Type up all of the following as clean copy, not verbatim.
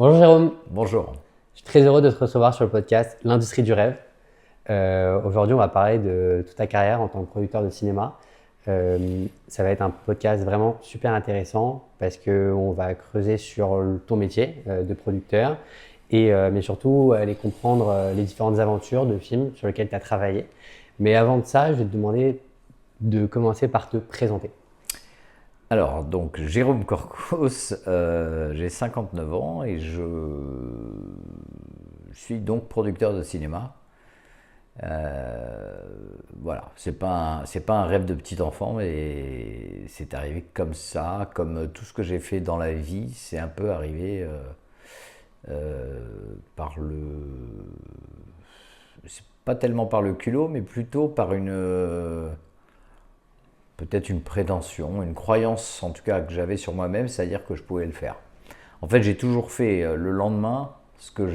Bonjour Jérôme, Bonjour. je suis très heureux de te recevoir sur le podcast L'industrie du rêve. Aujourd'hui, on va parler de toute ta carrière en tant que producteur de cinéma. Ça va être un podcast vraiment super intéressant parce qu'on va creuser sur ton métier de producteur mais surtout aller comprendre les différentes aventures de films sur lesquels tu as travaillé. Mais avant de ça, je vais te demander de commencer par te présenter. Alors, donc, Jérôme Corcos, j'ai 59 ans et je suis donc producteur de cinéma. Voilà, c'est pas un rêve de petit enfant, mais c'est arrivé comme ça, comme tout ce que j'ai fait dans la vie, c'est un peu arrivé par le. C'est pas tellement par le culot, mais plutôt par peut-être une prétention, une croyance en tout cas que j'avais sur moi-même, c'est-à-dire que je pouvais le faire. En fait, j'ai toujours fait le lendemain ce que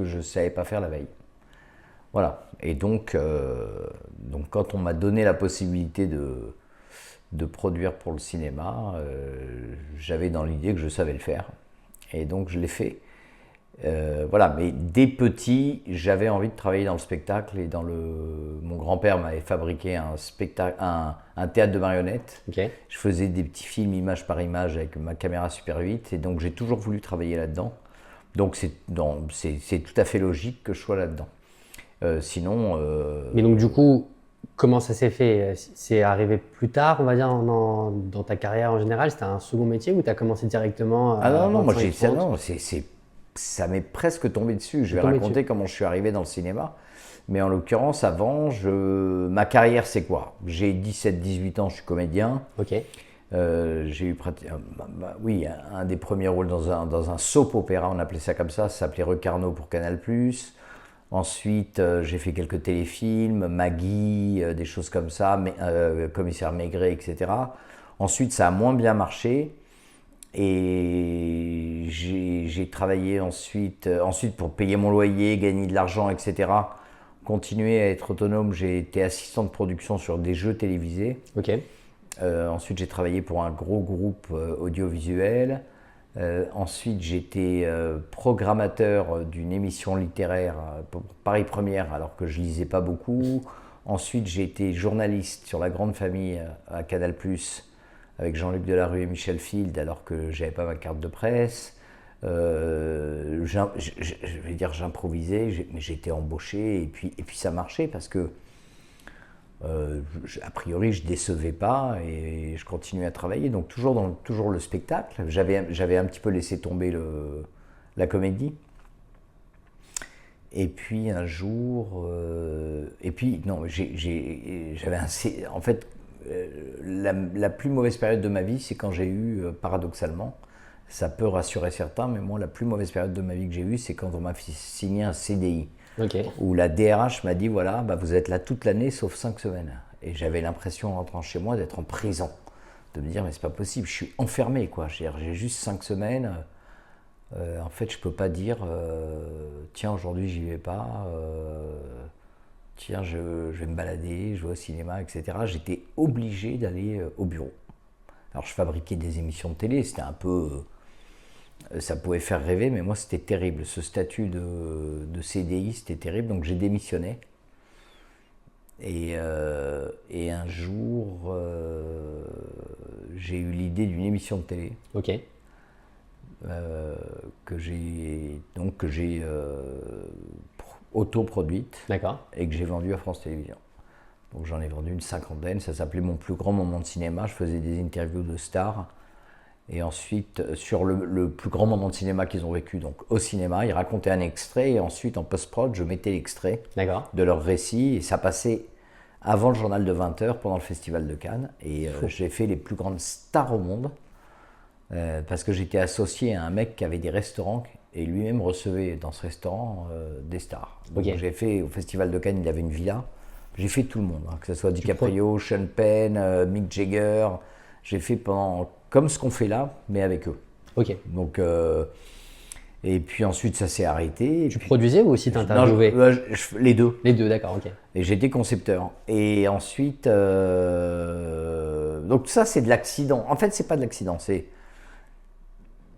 je savais pas faire la veille. Voilà. Et donc quand on m'a donné la possibilité de produire pour le cinéma, j'avais dans l'idée que je savais le faire. Et donc je l'ai fait. Voilà, mais dès petit, j'avais envie de travailler dans le spectacle et mon grand-père m'avait fabriqué un spectacle, un théâtre de marionnettes. Ok. Je faisais des petits films image par image avec ma caméra Super 8 et donc j'ai toujours voulu travailler là-dedans. Donc c'est tout à fait logique que je sois là-dedans. Sinon, Mais donc du coup, comment ça s'est fait? C'est arrivé plus tard, on va dire, dans ta carrière en général? C'était un second métier ou tu as commencé directement ah à non, non, moi j'ai 25, ça, 30? non, ça m'est presque tombé dessus. Je vais tombé raconter dessus. comment je suis arrivé dans le cinéma. Mais en l'occurrence, avant, ma carrière, c'est quoi? J'ai 17-18 ans, je suis comédien. Ok. J'ai eu oui, un des premiers rôles dans un soap opéra, on appelait ça comme ça s'appelait Recarneau pour Canal+. Ensuite, j'ai fait quelques téléfilms, Maggie, des choses comme ça, Commissaire Maigret, etc. Ensuite, ça a moins bien marché. Et j'ai travaillé ensuite pour payer mon loyer, gagner de l'argent, etc. Continuer à être autonome, j'ai été assistant de production sur des jeux télévisés. Ok. Ensuite, j'ai travaillé pour un gros groupe audiovisuel. Ensuite, j'étais programmateur d'une émission littéraire pour Paris Première, alors que je lisais pas beaucoup. Ensuite, j'ai été journaliste sur La Grande Famille à Canal+, avec Jean-Luc Delarue et Michel Field, alors que j'avais pas ma carte de presse. Je vais dire j'improvisais, mais j'étais embauché et puis ça marchait parce que a priori je décevais pas et je continuais à travailler, donc toujours le spectacle. J'avais un petit peu laissé tomber la comédie. Et puis un jour, et puis non, en fait, la plus mauvaise période de ma vie, c'est quand j'ai eu, paradoxalement, ça peut rassurer certains, mais moi, la plus mauvaise période de ma vie que j'ai eue, c'est quand on m'a signé un CDI, Ok. où la DRH m'a dit, voilà, bah, vous êtes là toute l'année, sauf 5 semaines. Et j'avais l'impression, en rentrant chez moi, d'être en prison, de me dire, mais c'est pas possible, je suis enfermé, quoi. J'ai juste 5 semaines. En fait, je peux pas dire, tiens, aujourd'hui, j'y vais pas. Tiens, je vais me balader, je vais au cinéma, etc. J'étais obligé d'aller au bureau. Alors je fabriquais des émissions de télé, c'était un peu. Ça pouvait faire rêver, mais moi c'était terrible. Ce statut de CDI, c'était terrible, donc j'ai démissionné. Et un jour, j'ai eu l'idée d'une émission de télé Ok. que j'ai autoproduite D'accord. et que j'ai vendue à France Télévisions. Donc j'en ai vendu une cinquantaine, ça s'appelait Mon plus grand moment de cinéma, je faisais des interviews de stars. Et ensuite, sur le plus grand moment de cinéma qu'ils ont vécu, donc au cinéma, ils racontaient un extrait et ensuite en post-prod, je mettais l'extrait D'accord. de leur récit et ça passait avant le journal de 20h pendant le festival de Cannes. Et j'ai fait les plus grandes stars au monde parce que j'étais associé à un mec qui avait des restaurants et lui-même recevait dans ce restaurant des stars. Donc Ok. j'ai fait au festival de Cannes, il avait une villa. J'ai fait tout le monde, hein, que ce soit Tu pro- DiCaprio, Sean Penn, Mick Jagger. J'ai fait comme ce qu'on fait là, mais avec eux. Ok. Donc, et puis ensuite, ça s'est arrêté. Et Tu puis, produisais ou aussi non, t'interviewais? les deux. Les deux, d'accord. Ok. Et j'étais concepteur. Et ensuite, donc ça, c'est de l'accident. En fait, c'est pas de l'accident.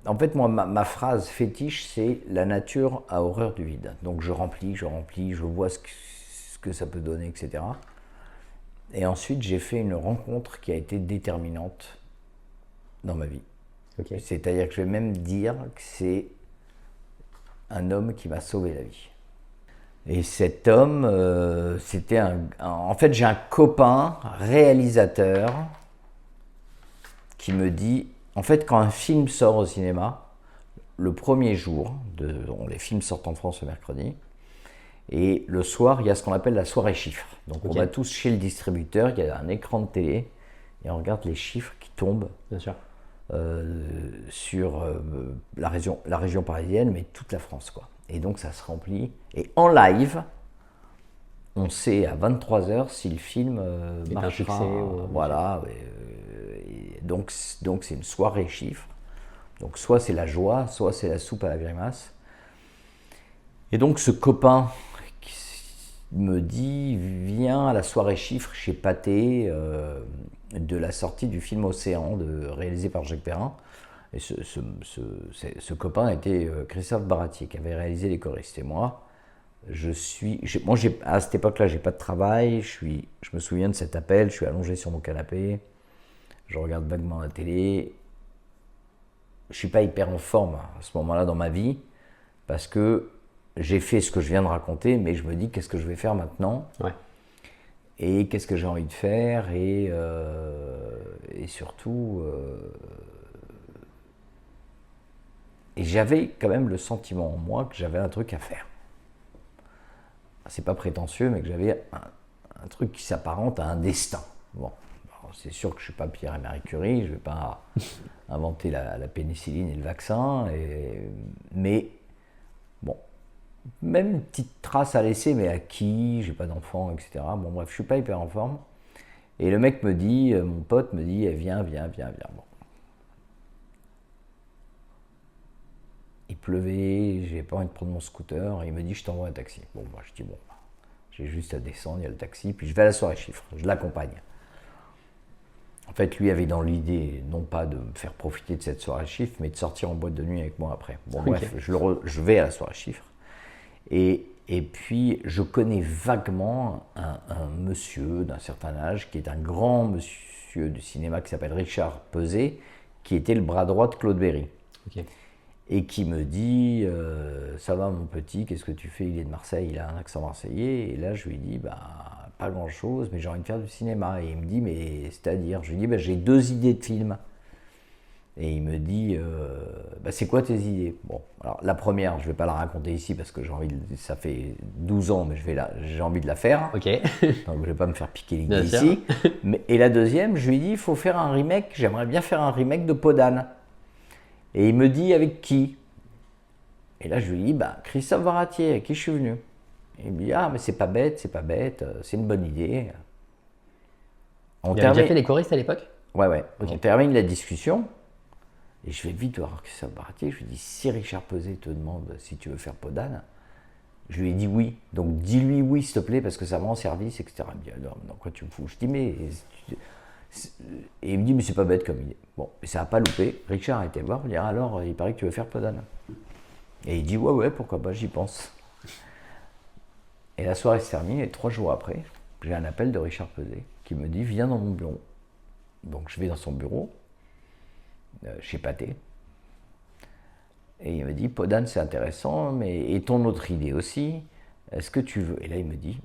En fait, moi, ma phrase fétiche, c'est « la nature a horreur du vide ». Donc je remplis, je vois ce que ça peut donner, etc. Et ensuite, j'ai fait une rencontre qui a été déterminante dans ma vie. Ok. C'est-à-dire que je vais même dire que c'est un homme qui m'a sauvé la vie. Et cet homme, c'était en fait, j'ai un copain réalisateur qui me dit, en fait, quand un film sort au cinéma, le premier jour, les films sortent en France le mercredi, et le soir, il y a ce qu'on appelle la soirée chiffres. Donc on va tous chez le distributeur, il y a un écran de télé, et on regarde les chiffres qui tombent. Bien sûr. Sur la région parisienne, mais toute la France, quoi. Et donc ça se remplit. Et en live, on sait à 23h si le film marchera. Voilà. Donc c'est une soirée chiffre. Donc soit c'est la joie, soit c'est la soupe à la grimace. Et donc ce copain qui me dit, viens à la soirée chiffre chez Pathé, de la sortie du film Océan, réalisé par Jacques Perrin. Et ce copain était Christophe Baratier, qui avait réalisé Les Choristes. Et moi, à cette époque-là, j'ai pas de travail. Je me souviens de cet appel. Je suis allongé sur mon canapé. Je regarde vaguement la télé. Je suis pas hyper en forme à ce moment-là dans ma vie, parce que j'ai fait ce que je viens de raconter, mais je me dis qu'est-ce que je vais faire maintenant. Ouais. Et qu'est-ce que j'ai envie de faire, et surtout... Et j'avais quand même le sentiment en moi que j'avais un truc à faire. C'est pas prétentieux, mais que j'avais un truc qui s'apparente à un destin. Bon, alors c'est sûr que je suis pas Pierre et Marie Curie, je vais pas inventer la pénicilline et le vaccin, mais bon, même une petite trace à laisser, mais à qui? J'ai pas d'enfant, etc. Bon bref, je suis pas hyper en forme. Et le mec me dit, mon pote me dit, viens. Bon. Il pleuvait, j'ai pas envie de prendre mon scooter, et il me dit, je t'envoie un taxi. Bon, moi je dis, bon, j'ai juste à descendre, il y a le taxi, puis je vais à la soirée chiffre, je l'accompagne. En fait, lui avait dans l'idée, non pas de me faire profiter de cette soirée chiffre, mais de sortir en boîte de nuit avec moi après. Bon, bref, je vais à la soirée chiffre. Et puis, je connais vaguement un monsieur d'un certain âge, qui est un grand monsieur du cinéma qui s'appelle Richard Peset, qui était le bras droit de Claude Berry. Okay. Et qui me dit, ça va mon petit, qu'est-ce que tu fais? Il est de Marseille, il a un accent marseillais. Et là, je lui dis, pas grand-chose, mais j'ai envie de faire du cinéma. Et il me dit, mais c'est-à-dire? Je lui dis, j'ai 2 idées de films. Et il me dit, c'est quoi tes idées? Bon, alors la première, je ne vais pas la raconter ici parce que ça fait 12 ans, mais j'ai envie de la faire. Ok. Donc je ne vais pas me faire piquer l'idée ici. Et la deuxième, je lui dis, il faut faire un remake, j'aimerais bien faire un remake de Podane. Et il me dit, avec qui? Et là, je lui dis, Christophe Baratier, avec qui je suis venu. Et il me dit, mais c'est pas bête, c'est une bonne idée. Il avait déjà fait Les Choristes à l'époque? Ouais. Okay. On termine la discussion. Et je vais vite voir Christophe Baratier. Je lui dis, si Richard Peset te demande si tu veux faire Podane, je lui ai dit oui. Donc dis-lui oui, s'il te plaît, parce que ça me rend service, etc. Il me dit, alors, quoi tu me fous? Je dis, mais... Et il me dit, mais c'est pas bête comme idée. Bon, et ça n'a pas loupé. Richard a été voir, il dit, alors, il paraît que tu veux faire Podane. Et il dit, ouais, pourquoi pas, j'y pense. Et la soirée se termine, et 3 jours après, j'ai un appel de Richard Peset qui me dit, viens dans mon bureau. Donc je vais dans son bureau, chez Pathé. Et il me dit, Podane c'est intéressant, mais et ton autre idée aussi, est-ce que tu veux? Et là il me dit,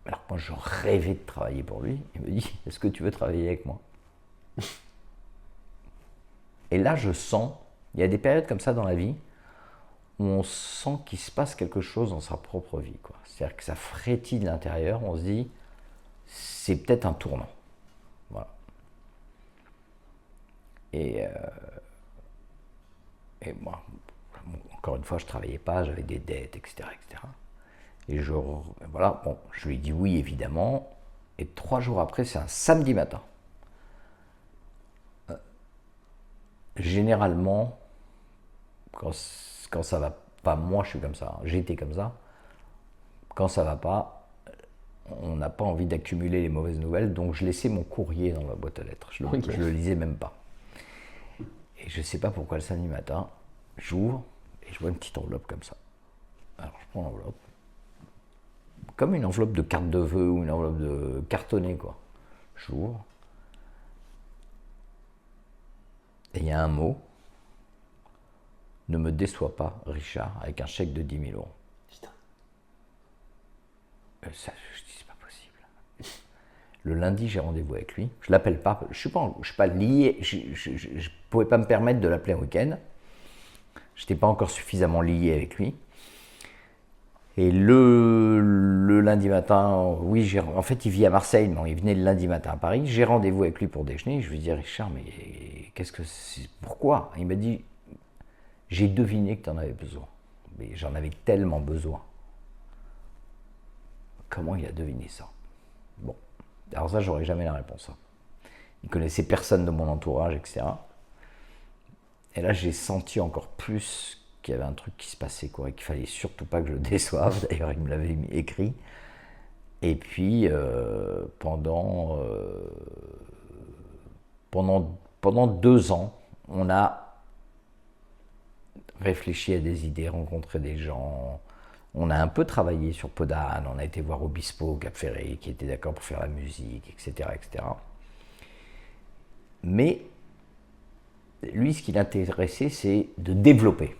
alors moi je rêvais de travailler pour lui, il me dit, est-ce que tu veux travailler avec moi? Et là je sens, il y a des périodes comme ça dans la vie, où on sent qu'il se passe quelque chose dans sa propre vie, quoi. C'est-à-dire que ça frétille de l'intérieur, on se dit, c'est peut-être un tournant. Voilà. Et moi, encore une fois, je ne travaillais pas, j'avais des dettes, etc. Et je lui ai dit oui, évidemment. Et 3 jours après, c'est un samedi matin. Généralement, quand ça va pas, moi je suis comme ça, j'ai été comme ça, quand ça va pas, on n'a pas envie d'accumuler les mauvaises nouvelles, donc je laissais mon courrier dans ma boîte à lettres, je le lisais même pas. Et je ne sais pas pourquoi le samedi matin, j'ouvre et je vois une petite enveloppe comme ça. Alors je prends l'enveloppe, comme une enveloppe de carte de vœux ou une enveloppe de cartonné, quoi. J'ouvre. Et il y a un mot. Ne me déçois pas, Richard, avec un chèque de 10 000 euros. Putain. Ça, je dis, c'est pas possible. Le lundi, j'ai rendez-vous avec lui. Je l'appelle pas. Je suis pas lié. Je pouvais pas me permettre de l'appeler un week-end. Je n'étais pas encore suffisamment lié avec lui. Et le lundi matin, oui, en fait, il vit à Marseille, mais il venait le lundi matin à Paris. J'ai rendez-vous avec lui pour déjeuner. Je lui dis, Richard, mais qu'est-ce que c'est, pourquoi? Il m'a dit, j'ai deviné que tu en avais besoin. Mais j'en avais tellement besoin. Comment il a deviné ça? Bon, alors ça, j'aurais jamais la réponse. Il connaissait personne de mon entourage, etc. Et là, j'ai senti encore plus qu'il y avait un truc qui se passait, quoi, et qu'il fallait surtout pas que je le déçoive. D'ailleurs, il me l'avait écrit. Et puis, pendant 2 ans, on a réfléchi à des idées, rencontré des gens. On a un peu travaillé sur Podane, on a été voir Obispo, Cap Ferré, qui était d'accord pour faire la musique, etc., etc. Mais lui, ce qui l'intéressait, c'est de développer.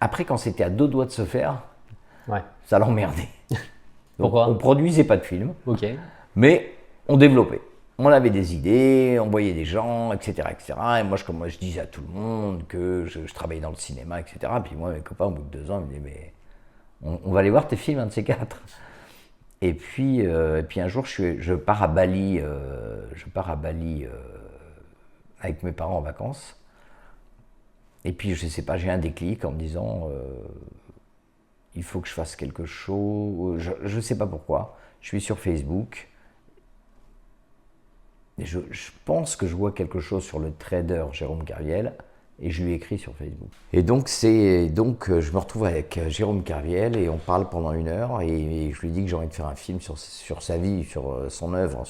Après, quand c'était à 2 doigts de se faire, Ouais. ça l'emmerdait. Pourquoi? On produisait pas de films, Ok. mais on développait. On avait des idées, on voyait des gens, etc., etc. Et moi, comme je disais à tout le monde que je travaillais dans le cinéma, etc. Puis moi, mes copains, au bout de 2 ans, ils me disaient, mais on va aller voir tes films, un de ces 4. Et puis un jour, je pars à Bali, avec mes parents en vacances. Et puis, je sais pas, j'ai un déclic en me disant, il faut que je fasse quelque chose. Je ne sais pas pourquoi. Je suis sur Facebook. Et je pense que je vois quelque chose sur le trader Jérôme Kerviel. Et je lui écris sur Facebook. Et donc, je me retrouve avec Jérôme Kerviel et on parle pendant 1 heure. Et je lui dis que j'ai envie de faire un film sur sa vie, sur son œuvre,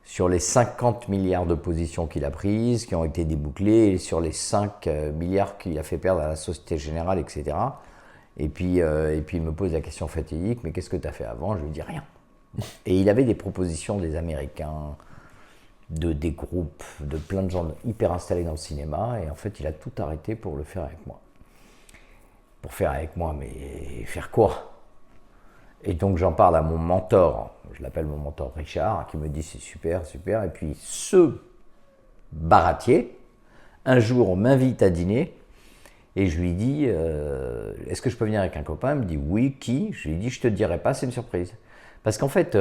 sur les 50 milliards de positions qu'il a prises, qui ont été débouclées, et sur les 5 milliards qu'il a fait perdre à la Société Générale, etc. Et puis il me pose la question fatidique, mais qu'est-ce que tu as fait avant? Je lui dis rien. Et il avait des propositions des Américains, des groupes, de plein de gens hyper installés dans le cinéma, et en fait il a tout arrêté pour le faire avec moi. Pour faire avec moi, mais faire quoi? Et donc j'en parle à mon mentor, je l'appelle mon mentor Richard, qui me dit c'est super, super. Et puis ce baratier, un jour m'invite à dîner et je lui dis est-ce que je peux venir avec un copain? Il me dit oui, qui? Je lui dis je te dirai pas, c'est une surprise. Parce qu'en fait,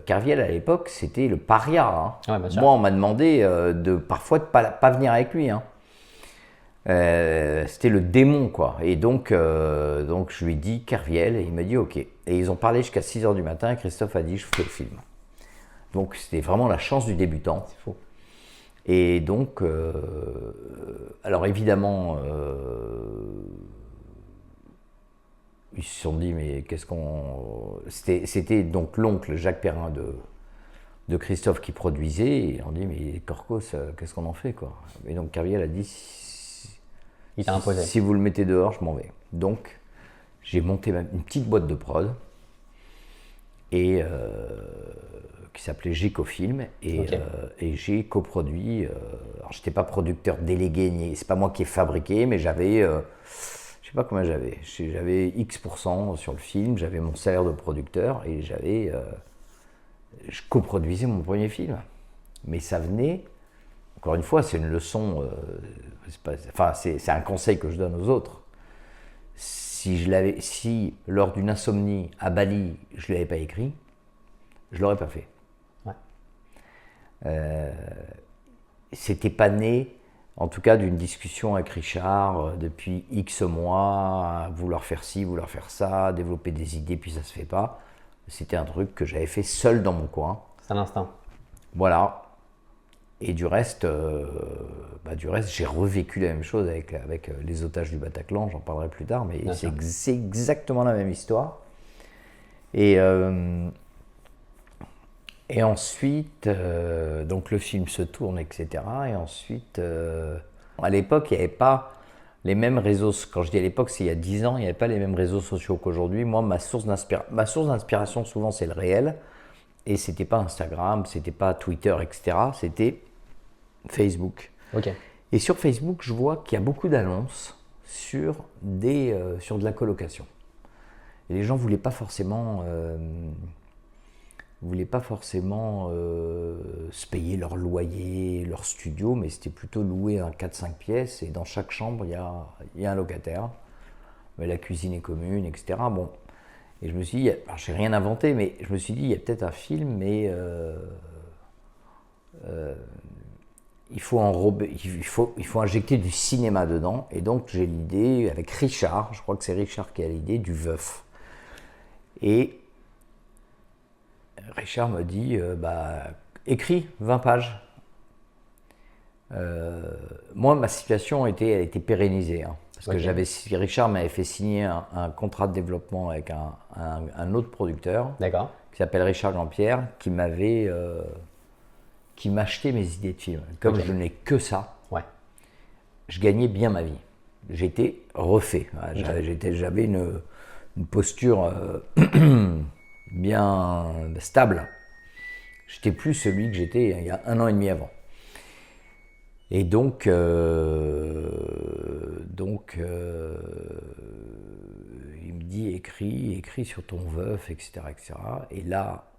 Kerviel à l'époque, c'était le paria. Hein. Ouais, bien sûr. Moi, on m'a demandé parfois de pas venir avec lui. Hein. C'était le démon, quoi. Et donc je lui dis Kerviel, et il m'a dit ok. Et ils ont parlé jusqu'à 6h du matin, et Christophe a dit je fais le film. Donc c'était vraiment la chance du débutant. C'est faux. Et donc, alors évidemment, ils se sont dit mais qu'est-ce qu'on... C'était donc l'oncle Jacques Perrin de Christophe qui produisait, et on dit mais Corcos, qu'est-ce qu'on en fait, quoi. Et donc Kerviel a dit Il t'a imposé. si vous le mettez dehors, je m'en vais. Donc, j'ai monté une petite boîte de prod et qui s'appelait Gécofilm et j'ai coproduit. Alors, j'étais pas producteur délégué, c'est pas moi qui ai fabriqué, mais j'avais, je sais pas combien j'avais X% sur le film, j'avais mon salaire de producteur et je coproduisais mon premier film. Mais ça venait, encore une fois, c'est une leçon. C'est un conseil que je donne aux autres. Si lors d'une insomnie à Bali, je ne l'avais pas écrit, je ne l'aurais pas fait. Ouais. C'était pas né, en tout cas, d'une discussion avec Richard depuis X mois, à vouloir faire ci, vouloir faire ça, développer des idées, puis ça ne se fait pas. C'était un truc que j'avais fait seul dans mon coin. C'est un instinct. Voilà. Et du reste, j'ai revécu la même chose avec les otages du Bataclan, j'en parlerai plus tard, mais c'est exactement la même histoire. Et Et ensuite, donc le film se tourne, etc. Et ensuite, à l'époque, il n'y avait pas les mêmes réseaux. Quand je dis à l'époque, c'est il y a 10 ans, il n'y avait pas les mêmes réseaux sociaux qu'aujourd'hui. Moi, ma source d'inspiration, souvent, c'est le réel. Et c'était pas Instagram, c'était pas Twitter, etc. C'était Facebook. Ok. Et sur Facebook, je vois qu'il y a beaucoup d'annonces sur de la colocation. Et les gens voulaient pas forcément se payer leur loyer, leur studio, mais c'était plutôt louer un 4-5 pièces et dans chaque chambre, il y a un locataire. Mais la cuisine est commune, etc. Bon. Et je me suis dit, alors j'ai rien inventé, mais je me suis dit, il y a peut-être un film, mais il faut injecter du cinéma dedans. Et donc j'ai l'idée, avec Richard, je crois que c'est Richard qui a l'idée, du veuf. Et Richard me dit, écris 20 pages. Moi, ma situation elle était pérennisée. Hein, parce que Richard m'avait fait signer un contrat de développement avec un autre producteur. D'accord. Qui s'appelle Richard Gampière, qui m'achetait mes idées de films. Comme je n'ai que ça, je gagnais bien ma vie. J'étais refait. J'avais une posture bien stable. J'étais plus celui que j'étais il y a 1 an et demi avant. Et donc, il me dit écris sur ton veuf, etc., etc. Et là,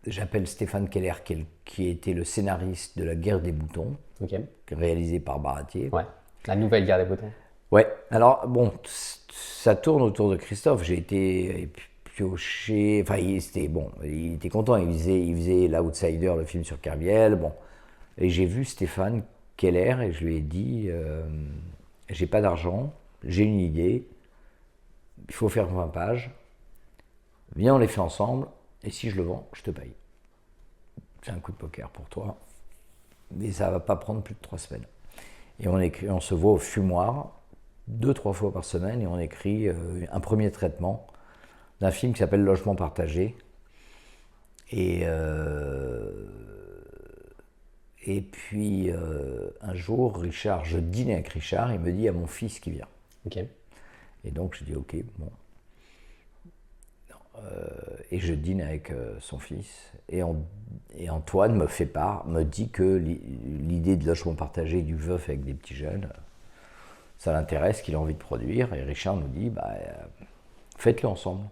j'appelle Stéphane Keller, qui était le scénariste de La Guerre des boutons, réalisé par Baratier. Ouais. La nouvelle Guerre des boutons. Ouais. Alors bon, ça tourne autour de Christophe. J'ai été pioché. Enfin, il était content. Il faisait l'Outsider, le film sur Kerviel. Bon. Et j'ai vu Stéphane Keller et je lui ai dit j'ai pas d'argent, j'ai une idée, il faut faire 20 pages, viens on les fait ensemble et si je le vends, je te paye. C'est un coup de poker pour toi, mais ça va pas prendre plus de 3 semaines. Et on se voit au fumoir 2-3 fois par semaine et on écrit un premier traitement d'un film qui s'appelle Logement partagé. Et puis, un jour, je dîne avec Richard, il me dit, il y a mon fils qui vient. Ok. Et donc, je dis, ok, bon. Et je dîne avec son fils. Et Antoine me dit que l'idée de logement partagé du veuf avec des petits jeunes, ça l'intéresse, qu'il a envie de produire. Et Richard nous dit, faites-le ensemble.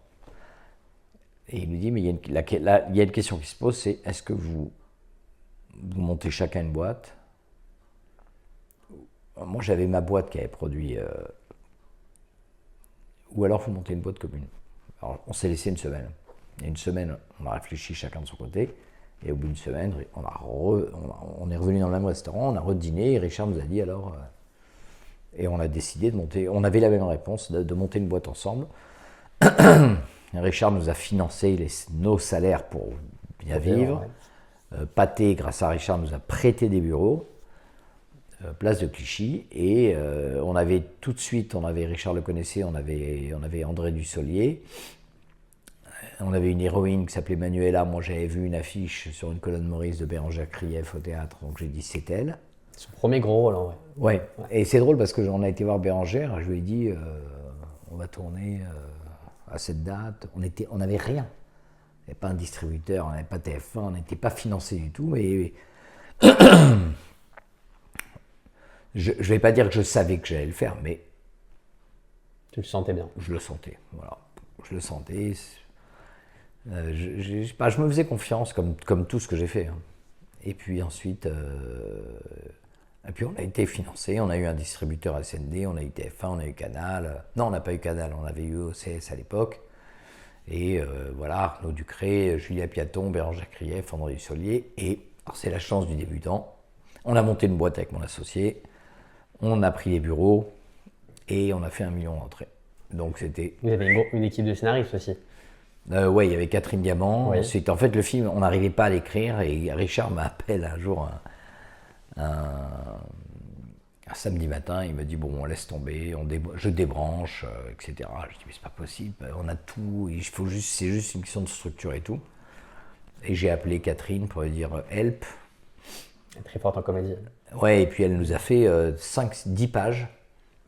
Et il nous dit, mais il y a une question qui se pose, c'est est-ce que vous montez chacun une boîte. Moi, j'avais ma boîte qui avait produit. Ou alors, vous montez une boîte commune. Alors, on s'est laissé une semaine. Et une semaine, on a réfléchi chacun de son côté. Et au bout d'une semaine, on est revenu dans le même restaurant, on a redîné. Et Richard nous a dit alors. Et on a décidé de monter. On avait la même réponse, de monter une boîte ensemble. Richard nous a financé nos salaires pour bien vivre. Ouais. Pathé, grâce à Richard, nous a prêté des bureaux, place de Clichy, et Richard le connaissait, on avait André Dussolier, on avait une héroïne qui s'appelait Manuela, moi j'avais vu une affiche sur une colonne Maurice de Bérangère Krief au théâtre, donc j'ai dit c'est elle. Son premier gros rôle en vrai. Ouais, et c'est drôle parce qu'on a été voir Bérangère, je lui ai dit on va tourner à cette date, on n'avait rien. On n'avait pas un distributeur, on n'avait pas TF1, on n'était pas financé du tout. Mais je ne vais pas dire que je savais que j'allais le faire, mais tu le sentais bien. Je le sentais, voilà. Je le sentais. Je me faisais confiance comme tout ce que j'ai fait. Hein. Et puis ensuite, on a été financé, on a eu un distributeur SND, on a eu TF1, on a eu Canal. Non, on n'a pas eu Canal, on avait eu OCS à l'époque. Et Arnaud Ducré, Julia Piaton, Bérangère Krief, André Dussolier. Et alors c'est la chance du débutant. On a monté une boîte avec mon associé, on a pris les bureaux et on a fait 1 million d'entrées. Donc c'était. Vous avez une équipe de scénaristes aussi. Ouais, il y avait Catherine Diamant. Oui. Ensuite, en fait, le film, on n'arrivait pas à l'écrire et Richard m'appelle un jour, un samedi matin, il me dit bon, on laisse tomber, je débranche, etc. Je dis mais c'est pas possible, on a tout, c'est juste une question de structure et tout. Et j'ai appelé Catherine pour lui dire help. Elle est très forte en comédie. Ouais, et puis elle nous a fait 10 pages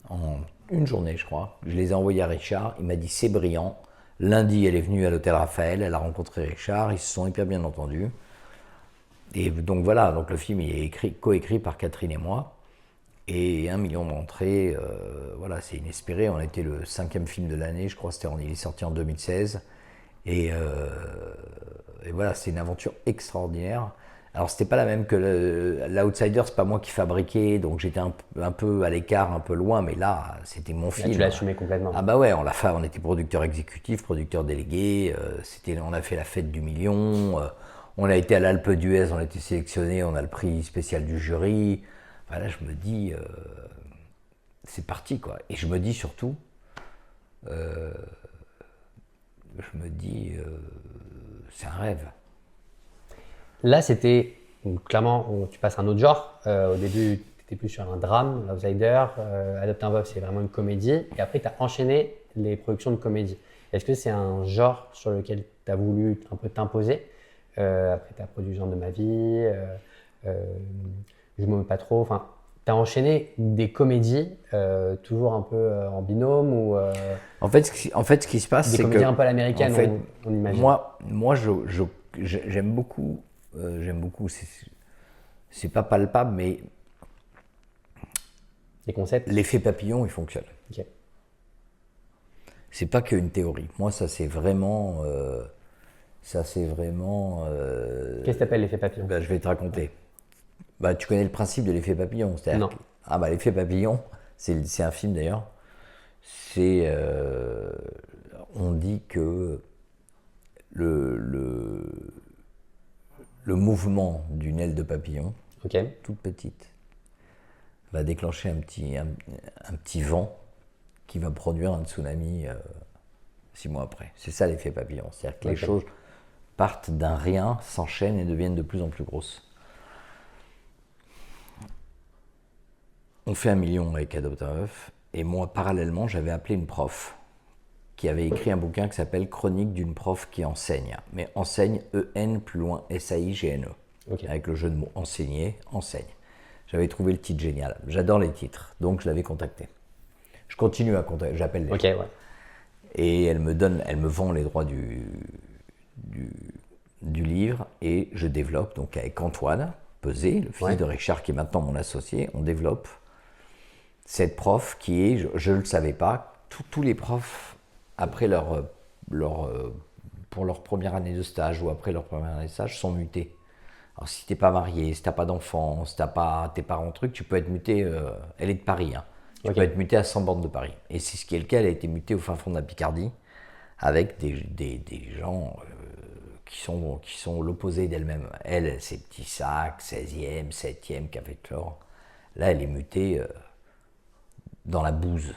en une journée, je crois. Je les ai envoyées à Richard, il m'a dit c'est brillant. Lundi, elle est venue à l'hôtel Raphaël, elle a rencontré Richard, ils se sont hyper bien entendus. Et donc voilà, donc le film il est coécrit par Catherine et moi. Et 1 million d'entrées, voilà, c'est inespéré. On a été le 5e film de l'année, je crois, il est sorti en 2016. Et voilà, c'est une aventure extraordinaire. Alors c'était pas la même que l'Outsider, c'est pas moi qui fabriquais, donc j'étais un peu à l'écart, un peu loin, mais là c'était mon film. Tu l'as assumé complètement. Ah bah ouais, on était producteur exécutif, producteur délégué, on a fait la fête du million, on a été à l'Alpe d'Huez, on a été sélectionné, on a le prix spécial du jury. Enfin, là je me dis, c'est parti quoi. Et je me dis surtout, c'est un rêve. Là, c'était clairement, tu passes un autre genre. Au début, tu étais plus sur un drame, l'Outsider. Adopt un Veuve, c'est vraiment une comédie. Et après, tu as enchaîné les productions de comédie. Est-ce que c'est un genre sur lequel tu as voulu un peu t'imposer? Après, tu as produit Genre de ma vie, Je m'aime pas trop. Enfin, tu as enchaîné des comédies, toujours un peu en binôme ou En fait, ce qui se passe, des c'est que. comédies un peu à l'américaine, en fait, on imagine. Moi j'aime beaucoup. C'est pas palpable, mais Les concepts. l'effet papillon, il fonctionne. Ok. C'est pas qu'une théorie. Moi, ça c'est vraiment. Qu'est-ce que tu appelles l'effet papillon? Je vais te raconter. Tu connais le principe de l'effet papillon, Non. L'effet papillon, c'est un film d'ailleurs. On dit que le mouvement d'une aile de papillon, Ok. toute petite, va déclencher un petit vent qui va produire un tsunami 6 mois après. C'est ça l'effet papillon. C'est-à-dire que les choses partent d'un rien, s'enchaînent et deviennent de plus en plus grosses. On fait 1 million avec Adopt un Veuve. Et moi, parallèlement, j'avais appelé une prof qui avait écrit un bouquin qui s'appelle Chronique d'une prof qui enseigne. Mais enseigne, E-N, plus loin, S-A-I-G-N-E. Ok. Avec le jeu de mots enseigner, enseigne. J'avais trouvé le titre génial. J'adore les titres, donc je l'avais contacté. Je continue à contacter, j'appelle les gens. Ouais. Et elle me vend les droits du livre et je développe, donc avec Antoine Pesé, le fils de Richard qui est maintenant mon associé, on développe cette prof qui est, je ne le savais pas, tous les profs, après pour leur première année de stage ou après leur première année de stage, sont mutés. Alors si t'es pas marié, si t'as pas d'enfant, si t'as pas tes parents trucs, tu peux être muté, elle est de Paris, hein. Tu peux être muté à 100 bornes de Paris. Et c'est ce qui est le cas, elle a été mutée au fin fond de la Picardie, avec des gens qui sont l'opposé d'elle-même. Elle, ses petits sacs, 16e, 7e, café de chlore. Là, elle est mutée dans la bouse,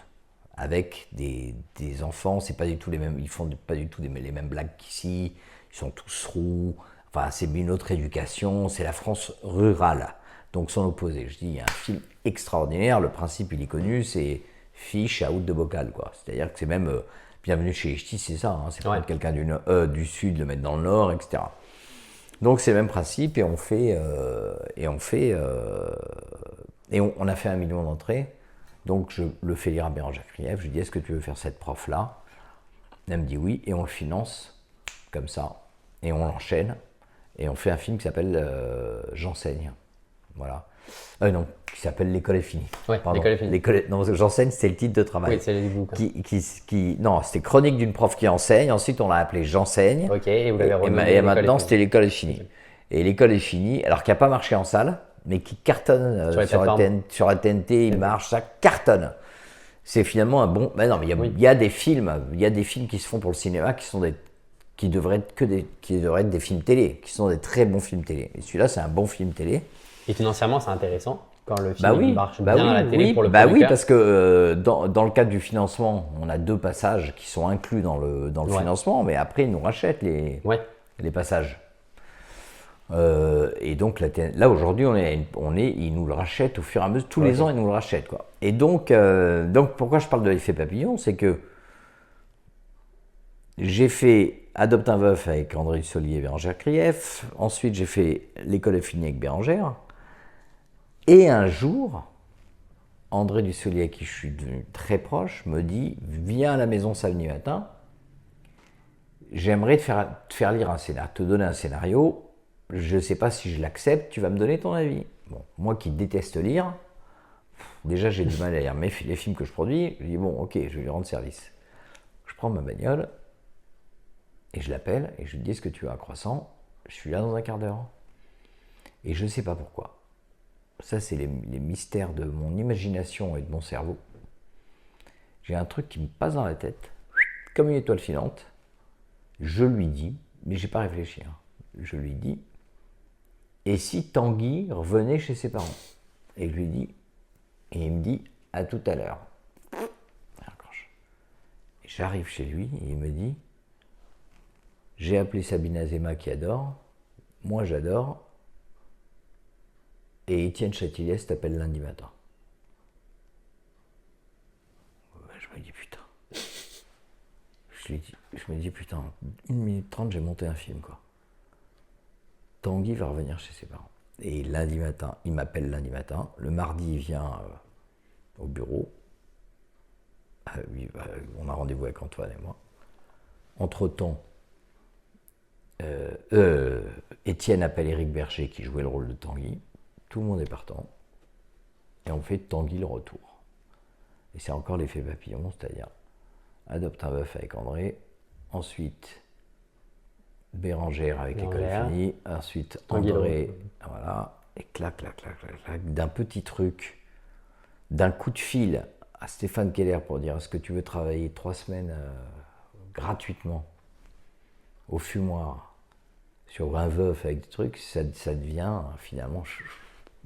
avec des enfants, c'est pas du tout les mêmes, ils font pas du tout les mêmes blagues qu'ici, ils sont tous roux, enfin c'est une autre éducation, c'est la France rurale, donc son opposé. Je dis, il y a un film extraordinaire, le principe il est connu, c'est fiche à out de bocal, quoi. C'est-à-dire que c'est même bienvenue chez les ch'tis, c'est ça, hein, c'est prendre quelqu'un du sud, le mettre dans le nord, etc. Donc c'est le même principe et on a fait 1 million d'entrées. Donc je le fais lire à Bérangère Krief, je lui dis est-ce que tu veux faire cette prof-là? Elle me dit oui et on le finance comme ça et on l'enchaîne et on fait un film qui s'appelle J'enseigne. Voilà. Non, qui s'appelle L'école est finie. Ouais, L'école est finie. Non, parce que J'enseigne, c'est le titre de travail. Oui, c'est le début. Non, c'était Chronique d'une prof qui enseigne. Ensuite, on l'a appelé J'enseigne. Ok, et vous l'avez renommé. Et maintenant, c'était L'école est finie. Et L'école est finie, alors qui n'a pas marché en salle, mais qui cartonne sur la TNT, il marche, ça cartonne. C'est finalement un bon. Mais non, mais il y a des films qui se font pour le cinéma qui devraient être des films télé, qui sont des très bons films télé. Et celui-là, c'est un bon film télé. Et financièrement, c'est intéressant quand le film marche bien à la télé pour le producteur. producteur. Oui, parce que dans le cadre du financement, on a 2 passages qui sont inclus dans le financement, mais après, ils nous rachètent les passages. Et donc là aujourd'hui ils nous le rachètent au fur et à mesure, tous les ans ils nous le rachètent, quoi. Et donc pourquoi je parle de l'effet papillon, c'est que j'ai fait Adopte un veuf avec André Dussolier et Bérangère Krief. Ensuite, j'ai fait l'école Affini avec Bérangère. Et un jour, André Dussolier, à qui je suis devenu très proche, me dit « Viens à la maison samedi matin, j'aimerais te faire lire un scénario, te donner un scénario. Je ne sais pas si je l'accepte, tu vas me donner ton avis. » Bon, moi qui déteste lire, déjà j'ai du mal à lire les films que je produis, je dis « Bon, ok, je vais lui rendre service. » Je prends ma bagnole et je l'appelle et je lui dis « Est-ce que tu veux un croissant ? Je suis là dans un quart d'heure. » Et je ne sais pas pourquoi. Ça, c'est les mystères de mon imagination et de mon cerveau. J'ai un truc qui me passe dans la tête, comme une étoile filante. Je lui dis, mais j'ai pas réfléchi, hein. Je lui dis, et si Tanguy revenait chez ses parents? Et je lui dis, et il me dit, à tout à l'heure. J'arrive chez lui et il me dit, j'ai appelé Sabine Azéma qui adore, moi j'adore, et Étienne Châtilliès t'appelle lundi matin. Je me dis putain. Je me dis putain, 1 minute 30, j'ai monté un film quoi. Tanguy va revenir chez ses parents. Et lundi matin, il m'appelle lundi matin. Le mardi, il vient au bureau. On a rendez-vous avec Antoine et moi. Entre-temps, Étienne appelle Éric Berger qui jouait le rôle de Tanguy. Tout le monde est partant. Et on fait Tanguy le retour. Et c'est encore l'effet papillon, c'est-à-dire adopte un veuf avec André, ensuite Bérangère avec l'école Affini, ensuite André, voilà, et clac, clac, clac, clac, clac, d'un petit truc, d'un coup de fil à Stéphane Keller pour dire est-ce que tu veux travailler 3 semaines gratuitement au fumoir sur un veuf avec des trucs, ça devient finalement,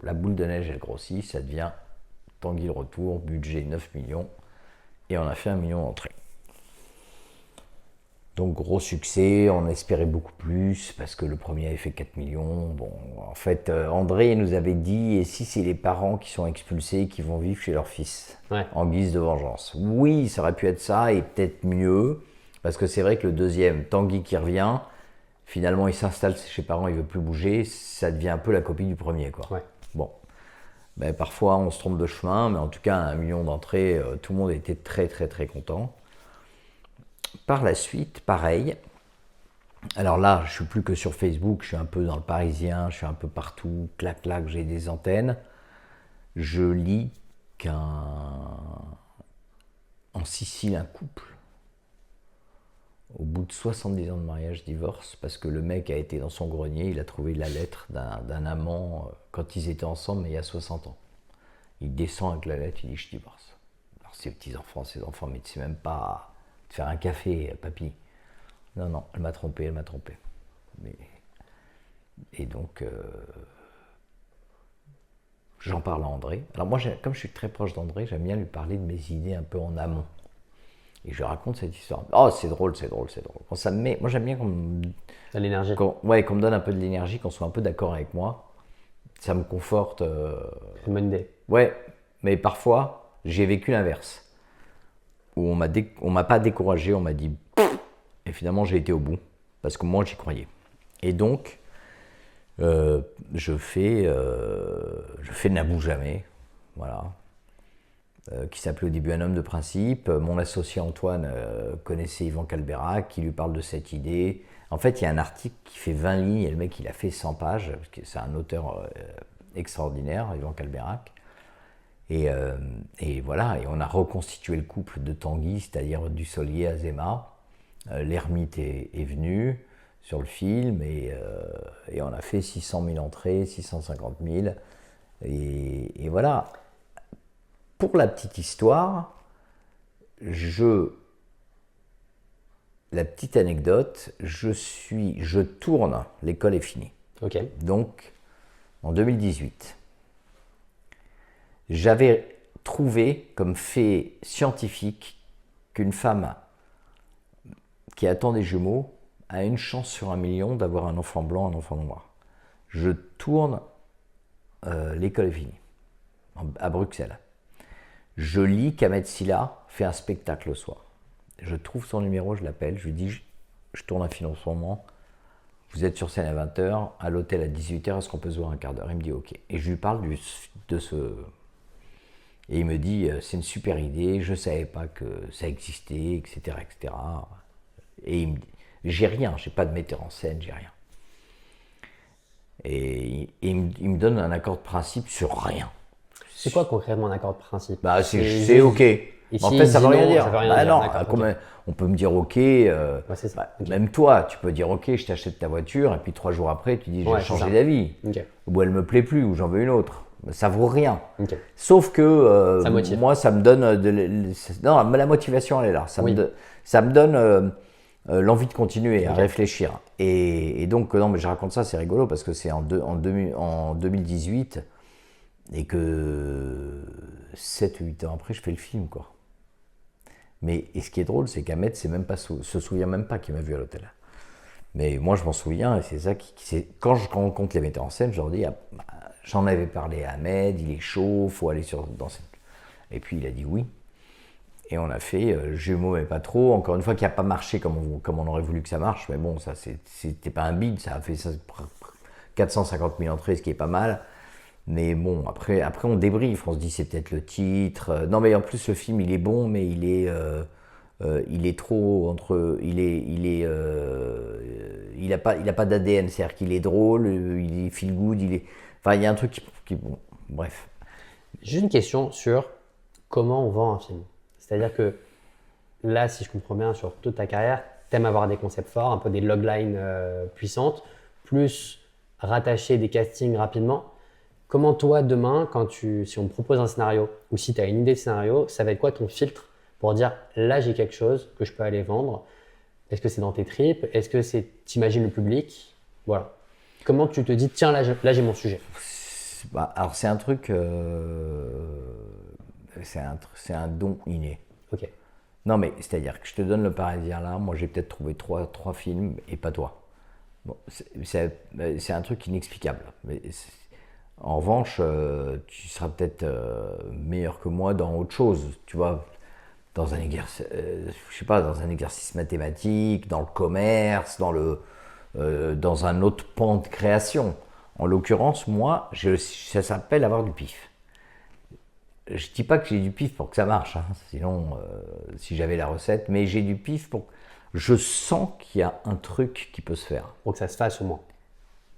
la boule de neige elle grossit, ça devient Tanguy le retour, budget 9 millions, et on a fait 1 million d'entrées. Donc gros succès, on espérait beaucoup plus, parce que le premier avait fait 4 millions. Bon, en fait, André nous avait dit, et si c'est les parents qui sont expulsés, qui vont vivre chez leur fils, en guise de vengeance? Oui, ça aurait pu être ça, et peut-être mieux, parce que c'est vrai que le deuxième, Tanguy qui revient, finalement il s'installe chez ses parents, il veut plus bouger, ça devient un peu la copie du premier, quoi. Ouais. Bon. Ben, parfois on se trompe de chemin, mais en tout cas 1 million d'entrées, tout le monde était très très très content. Par la suite, pareil. Alors là, je suis plus que sur Facebook, je suis un peu dans le Parisien, je suis un peu partout, clac clac, j'ai des antennes. Je lis en Sicile un couple, au bout de 70 ans de mariage, divorce, parce que le mec a été dans son grenier, il a trouvé la lettre d'un amant quand ils étaient ensemble, mais il y a 60 ans. Il descend avec la lettre, il dit je divorce. Alors ses petits-enfants, ses enfants, mais tu sais même pas te faire un café, papy. Non, non, elle m'a trompé, elle m'a trompé. Et donc, j'en parle à André. Alors moi, comme je suis très proche d'André, j'aime bien lui parler de mes idées un peu en amont. Et je raconte cette histoire. Oh, c'est drôle, c'est drôle, c'est drôle. Quand ça me met, moi, j'aime bien qu'on me... De l'énergie. qu'on me donne un peu de l'énergie, qu'on soit un peu d'accord avec moi. Ça me conforte. C'est une bonne idée. Ouais, mais parfois, j'ai vécu l'inverse. Où on m'a pas découragé, on m'a dit... Et finalement, j'ai été au bout. Parce que moi, j'y croyais. Et donc, je fais N'avoue jamais. Voilà. Qui s'appelait au début Un homme de principe. Mon associé Antoine connaissait Yvan Calberac, qui lui parle de cette idée. En fait, il y a un article qui fait 20 lignes, et le mec, il a fait 100 pages, parce que c'est un auteur extraordinaire, Yvan Calberac. Et voilà, et on a reconstitué le couple de Tanguy, c'est-à-dire Dussolier, Azéma. L'ermite est venu sur le film, et on a fait 600 000 entrées, 650 000. Et voilà. Pour la petite histoire, la petite anecdote, je tourne L'école est finie. Ok. Donc, en 2018, j'avais trouvé comme fait scientifique qu'une femme qui attend des jumeaux a une chance sur 1 million d'avoir un enfant blanc, un enfant noir. Je tourne L'école est finie, à Bruxelles. Je lis qu'Ahmed Silla fait un spectacle le soir. Je trouve son numéro, je l'appelle, je lui dis je tourne un film en ce moment, vous êtes sur scène à 20h, à l'hôtel à 18h, est-ce qu'on peut se voir un quart d'heure? Il me dit ok. Et je lui parle de ce... Et il me dit, c'est une super idée, je ne savais pas que ça existait, etc. etc. Et il me dit, j'ai rien, j'ai pas de metteur en scène, j'ai rien. Et il me donne un accord de principe sur rien. C'est quoi concrètement un accord de principe? Bah, c'est ok. En fait, ça veut rien dire. Bah non, okay. On peut me dire ok. C'est ça. Bah, okay. Même toi, tu peux dire ok, je t'achète ta voiture, et puis 3 jours après, tu dis j'ai changé d'avis. Okay. Ou elle me plaît plus, ou j'en veux une autre. Ça vaut rien. Okay. Sauf que ça motive. moi, ça me donne non, la motivation, elle est là. Ça me donne l'envie de continuer à réfléchir. Et donc, non, mais je raconte ça, c'est rigolo parce que c'est en 2018 et que 7 ou 8 ans après, je fais le film, quoi. Mais et ce qui est drôle, c'est qu'Ahmed se souvient même pas qu'il m'a vu à l'hôtel. Mais moi, je m'en souviens et c'est ça quand je rencontre les metteurs en scène, je leur dis, j'en avais parlé à Ahmed, il est chaud, faut aller dans cette... Et puis il a dit oui. Et on a fait jumeaux mais pas trop. Encore une fois, qui n'a pas marché comme on aurait voulu que ça marche. Mais bon, ça c'était pas un bide, ça a fait 450 000 entrées, ce qui est pas mal. Mais bon, après on débriefe, on se dit c'est peut-être le titre. Non mais en plus le film il est bon, mais il est trop entre... Il a pas d'ADN, c'est-à-dire qu'il est drôle, il est feel good, Enfin, il y a un truc qui bon, bref. Juste une question sur comment on vend un film. C'est-à-dire que là, si je comprends bien, sur toute ta carrière, tu aimes avoir des concepts forts, un peu des loglines puissantes, plus rattacher des castings rapidement. Comment toi, demain, si on te propose un scénario ou si tu as une idée de scénario, ça va être quoi ton filtre pour dire là, j'ai quelque chose que je peux aller vendre? Est-ce que c'est dans tes tripes? Est-ce que t'imagines le public? Voilà. Comment tu te dis, tiens, là j'ai mon sujet? Alors, c'est un truc. C'est un don inné. Ok. Non, mais c'est-à-dire que je te donne Le Parisien là, moi j'ai peut-être trouvé trois films et pas toi. Bon, c'est un truc inexplicable. Mais en revanche, tu seras peut-être meilleur que moi dans autre chose. Tu vois, dans un exercice, je sais pas, dans un exercice mathématique, dans le commerce, dans un autre pan de création. En l'occurrence, moi, ça s'appelle avoir du pif. Je dis pas que j'ai du pif pour que ça marche, hein. Sinon, si j'avais la recette, mais j'ai du pif pour... Je sens qu'il y a un truc qui peut se faire. Pour que ça se fasse au moins.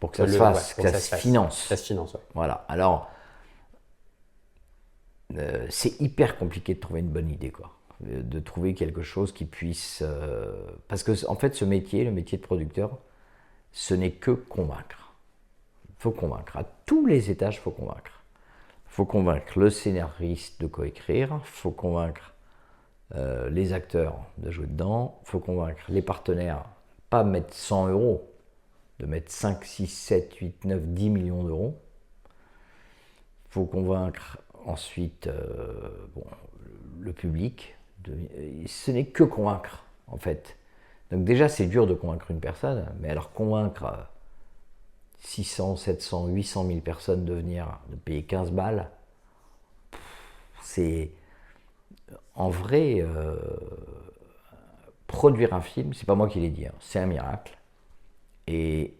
Pour que ça se fasse, que ça se finance. Ça se finance, ouais. Voilà. Alors, c'est hyper compliqué de trouver une bonne idée, quoi. De trouver quelque chose qui puisse... Parce que, en fait, le métier de producteur, ce n'est que convaincre. Il faut convaincre. À tous les étages, il faut convaincre. Il faut convaincre le scénariste de coécrire, il faut convaincre les acteurs de jouer dedans, il faut convaincre les partenaires, pas mettre 100 €, de mettre 5, 6, 7, 8, 9, 10 millions d'euros. Il faut convaincre ensuite le public. Ce n'est que convaincre, en fait. Donc déjà, c'est dur de convaincre une personne, mais alors convaincre 600, 700, 800 000 personnes de payer 15 balles, c'est... En vrai, produire un film, c'est pas moi qui l'ai dit, hein, c'est un miracle. Et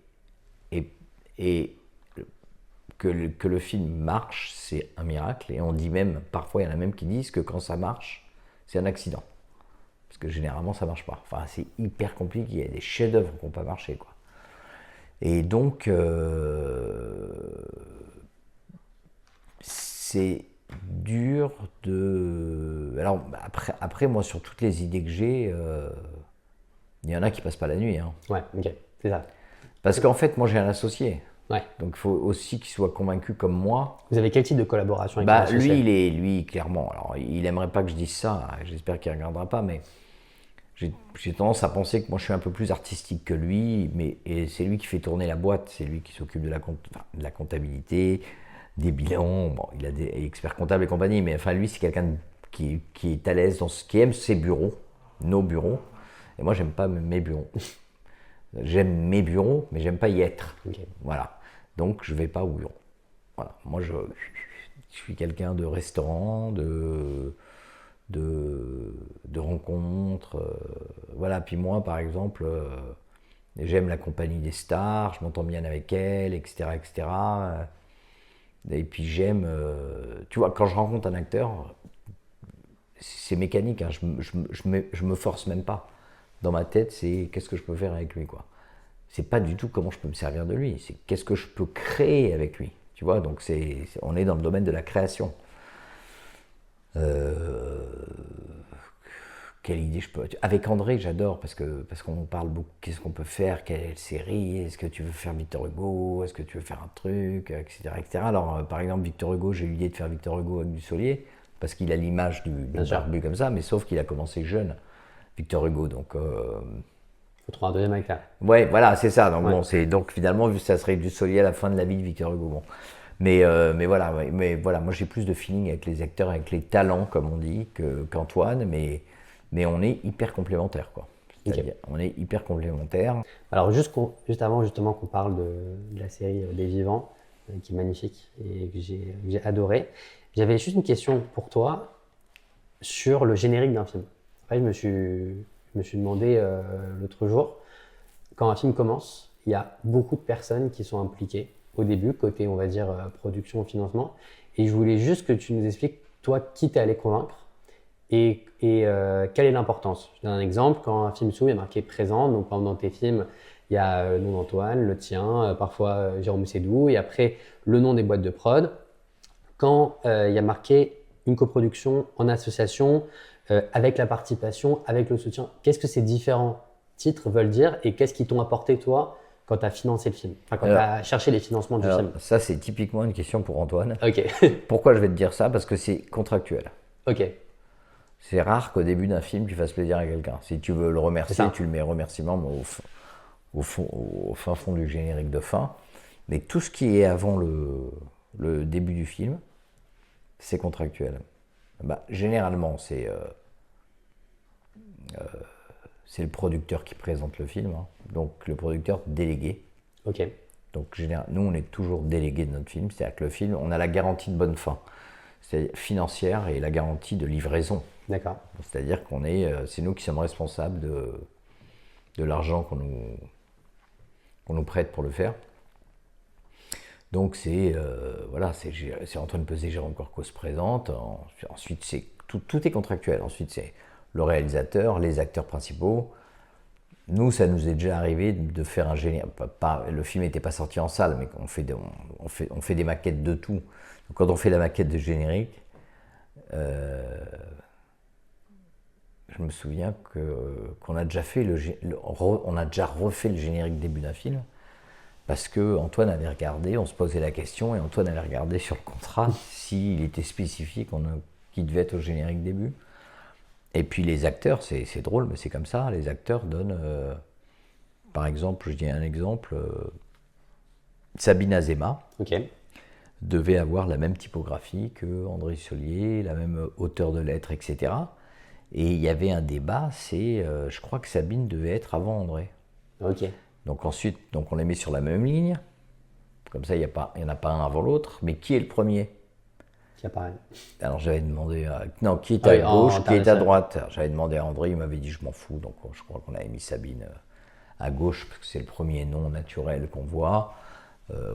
que le film marche, c'est un miracle. Et on dit même, parfois il y en a même qui disent que quand ça marche, c'est un accident. Parce que généralement ça marche pas. Enfin, c'est hyper compliqué, il y a des chefs-d'œuvre qui n'ont pas marché, quoi. Et donc, c'est dur de... Alors, après, moi, sur toutes les idées que j'ai, il y en a qui passent pas la nuit. Hein. Ouais, ok, c'est ça. Parce qu'en fait, moi, j'ai un associé. Ouais. Donc, il faut aussi qu'il soit convaincu comme moi. Vous avez quel type de collaboration avec votre associé? Lui, clairement, alors, il aimerait pas que je dise ça, j'espère qu'il ne regardera pas, mais j'ai tendance à penser que moi je suis un peu plus artistique que lui, et c'est lui qui fait tourner la boîte, c'est lui qui s'occupe de la comptabilité, des bilans, bon, il est expert comptable et compagnie, mais enfin lui c'est quelqu'un qui est à l'aise qui aime ses bureaux, nos bureaux, et moi j'aime pas mes bureaux. J'aime mes bureaux, mais j'aime pas y être. Okay. Voilà. Donc je vais pas au bureau. Voilà. Moi je suis quelqu'un de restaurant, de rencontres. Voilà, puis moi, par exemple, j'aime la compagnie des stars, je m'entends bien avec elles, etc., etc. Et puis j'aime, tu vois, quand je rencontre un acteur, c'est mécanique, hein, je me force même pas. Dans ma tête, c'est qu'est-ce que je peux faire avec lui, quoi. C'est pas du tout comment je peux me servir de lui, c'est qu'est-ce que je peux créer avec lui, tu vois. Donc on est dans le domaine de la création. Quelle idée je peux... Avec André, j'adore parce qu'on parle beaucoup. Qu'est-ce qu'on peut faire? Quelle série? Est-ce que tu veux faire Victor Hugo? Est-ce que tu veux faire un truc? Etc. etc. Alors, par exemple, Victor Hugo, j'ai eu l'idée de faire Victor Hugo avec Dussolier parce qu'il a l'image du barbu comme ça, mais sauf qu'il a commencé jeune, Victor Hugo. Donc, faut trouver un deuxième acteur. Ouais, voilà, c'est ça. Donc, ouais. bon, donc finalement, ça serait Dussolier à la fin de la vie de Victor Hugo. Bon. Mais voilà, moi j'ai plus de feeling avec les acteurs, avec les talents, comme on dit, qu'Antoine, mais on est hyper complémentaires, quoi. C'est-à-dire, on est hyper complémentaires. Alors, juste avant justement qu'on parle de la série Des Vivants, qui est magnifique et que j'ai adoré, j'avais juste une question pour toi sur le générique d'un film. Après, je me suis demandé l'autre jour, quand un film commence, il y a beaucoup de personnes qui sont impliquées au début, côté, on va dire, production, financement. Et je voulais juste que tu nous expliques, toi, qui t'es allé convaincre et quelle est l'importance. Je donne un exemple, quand un film s'ouvre, il y a marqué présent, donc dans tes films, il y a le nom d'Antoine, le tien, parfois Jérôme Sédou, et après le nom des boîtes de prod. Quand il y a marqué une coproduction en association, avec la participation, avec le soutien, qu'est-ce que ces différents titres veulent dire et qu'est-ce qu'ils t'ont apporté, toi, quand tu as financé le film, enfin, quand tu as cherché les financements du film? Ça, c'est typiquement une question pour Antoine. Ok. Pourquoi je vais te dire ça? Parce que c'est contractuel. Ok. C'est rare qu'au début d'un film, tu fasses plaisir à quelqu'un. Si tu veux le remercier, tu le mets remerciement au fin fond du générique de fin. Mais tout ce qui est avant le début du film, c'est contractuel. Généralement, c'est le producteur qui présente le film, hein. Donc le producteur délégué. Ok. Donc nous, on est toujours délégué de notre film, c'est-à-dire que le film, on a la garantie de bonne fin, c'est financière et la garantie de livraison. D'accord. C'est-à-dire c'est nous qui sommes responsables de l'argent qu'on nous prête pour le faire. Donc c'est Antoine Peuzet, Jérôme Corco se présente. Ensuite, tout est contractuel. Ensuite, c'est le réalisateur, les acteurs principaux. Nous, ça nous est déjà arrivé de faire un générique. Le film n'était pas sorti en salle, mais on fait des maquettes de tout. Donc, quand on fait la maquette de générique, je me souviens qu'on a déjà refait le générique début d'un film. Parce que Antoine avait regardé, on se posait la question, et Antoine avait regardé sur le contrat s'il était spécifié qu'il devait être au générique début. Et puis les acteurs, c'est drôle, mais c'est comme ça, les acteurs donnent, par exemple, je dis un exemple, Sabine Azéma devait avoir la même typographie que André Dussolier, la même hauteur de lettres, etc. Et il y avait un débat, je crois que Sabine devait être avant André. Ok. Donc ensuite, on les met sur la même ligne, comme ça il n'y en a pas un avant l'autre, mais qui est le premier? Qui apparaît. Alors j'avais demandé qui est à gauche, qui est à droite. J'avais demandé à André, il m'avait dit je m'en fous, donc je crois qu'on avait mis Sabine à gauche, parce que c'est le premier nom naturel qu'on voit.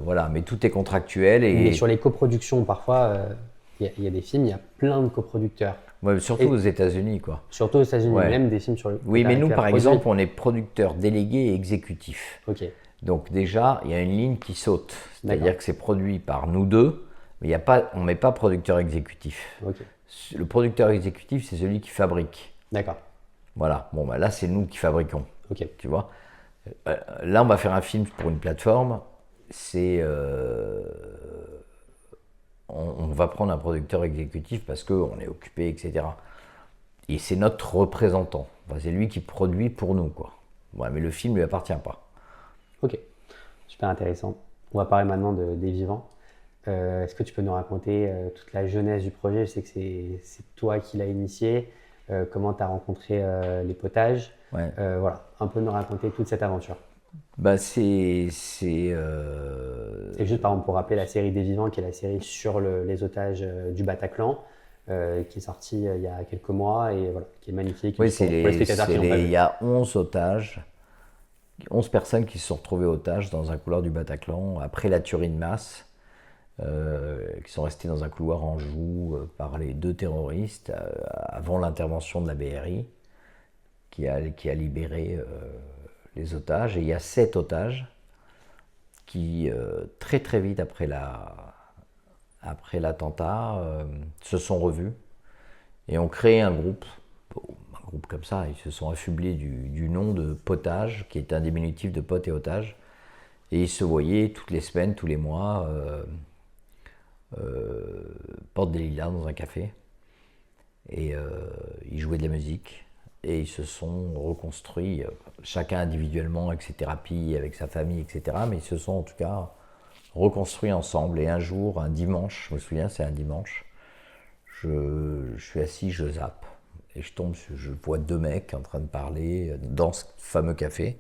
Voilà, mais tout est contractuel. Mais sur les coproductions, parfois, il y a des films, il y a plein de coproducteurs. Ouais, surtout aux États-Unis, quoi. Surtout aux États-Unis, même des films sur le. Oui, mais nous, par exemple, on est producteur délégué et exécutif. Ok. Donc déjà, il y a une ligne qui saute. C'est-à-dire que c'est produit par nous deux, mais on ne met pas producteur exécutif. Okay. Le producteur exécutif, c'est celui qui fabrique. D'accord. Voilà. Bon, là, c'est nous qui fabriquons. Ok. Tu vois. Là, on va faire un film pour une plateforme. On va prendre un producteur exécutif parce qu'on est occupé, etc. Et c'est notre représentant. Enfin, c'est lui qui produit pour nous, quoi. Ouais, mais le film ne lui appartient pas. Ok, super intéressant. On va parler maintenant des Vivants. Est-ce que tu peux nous raconter toute la jeunesse du projet? Je sais que c'est toi qui l'as initié. Comment tu as rencontré les potages? Ouais. Voilà, un peu nous raconter toute cette aventure. C'est juste par exemple pour rappeler la série des Vivants, qui est la série sur les otages du Bataclan. qui est sorti il y a quelques mois et voilà, qui est magnifique. Oui, pour les spectateurs qui n'ont pas il vu. y a 11 otages, 11 personnes qui se sont retrouvées otages dans un couloir du Bataclan après la tuerie de masse, qui sont restées dans un couloir en joue par les 2 terroristes avant l'intervention de la BRI qui a libéré les otages. Et il y a 7 otages qui, très très vite après l'attentat, se sont revus et ont créé un groupe comme ça. Ils se sont affublés du nom de Potage, qui est un diminutif de pote et otage. Et ils se voyaient toutes les semaines, tous les mois, porte des Lilas dans un café. Et ils jouaient de la musique. Et ils se sont reconstruits, chacun individuellement, avec ses thérapies, avec sa famille, etc. Mais ils se sont en tout cas reconstruits ensemble. Et un jour, un dimanche, je me souviens, c'est un dimanche, je suis assis, je zappe. Et je vois 2 mecs en train de parler dans ce fameux café,